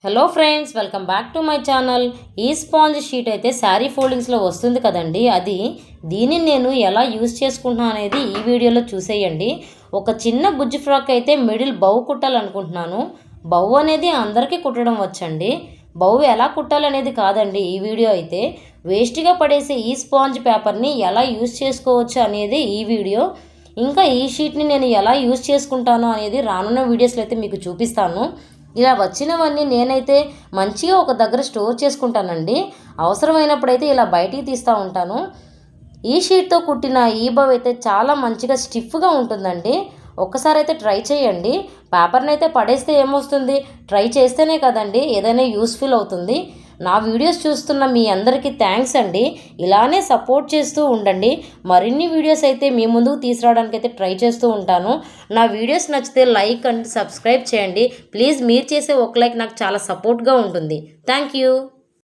Hello friends, welcome back to my channel. ఈ sponge sheet అయితే శారీ ఫోల్డింగ్స్లో వస్తుంది కదండి, దీనిని నేను ఎలా యూజ్ చేసుకుంటున్నాను అనేది ఈ వీడియోలో చూసేయండి. ఒక చిన్న బుజ్జి ఫ్రాక్ అయితే మిడిల్ బౌ కుట్టాలనుకుంటున్నాను. బౌ అనేది అందరికీ కుట్టడం వచ్చండి. బౌ ఎలా కుట్టాలనేది కాదండి ఈ వీడియో అయితే. వేస్ట్గా పడేసే ఈ స్పాంజ్ పేపర్ని ఎలా యూజ్ చేసుకోవచ్చు అనేది ఈ వీడియో. ఇంకా ఈ షీట్ని నేను ఎలా యూజ్ చేసుకుంటాను అనేది రానున్న వీడియోస్లో అయితే మీకు చూపిస్తాను. ఇలా వచ్చినవన్నీ నేనైతే మంచిగా ఒక దగ్గర స్టోర్ చేసుకుంటానండి. అవసరమైనప్పుడైతే ఇలా బయటికి తీస్తూ ఉంటాను. ఈ షీట్తో కుట్టిన ఈ బౌ అయితే చాలా మంచిగా స్టిఫ్గా ఉంటుందండి. ఒక్కసారి అయితే ట్రై చేయండి. పేపర్ని అయితే పడేస్తే ఏమొస్తుంది, ట్రై చేస్తేనే కదండి ఏదైనా యూస్ఫుల్ అవుతుంది. నా వీడియోస్ చూస్తున్న మీ అందరికీ థ్యాంక్స్ అండి. ఇలానే సపోర్ట్ చేస్తూ ఉండండి. మరిన్ని వీడియోస్ అయితే మీ ముందుకు తీసుకురావడానికి అయితే ట్రై చేస్తూ ఉంటాను. నా వీడియోస్ నచ్చితే లైక్ అండ్ సబ్స్క్రైబ్ చేయండి ప్లీజ్. మీరు చేసే ఒక లైక్ నాకు చాలా సపోర్ట్గా ఉంటుంది. Thank you.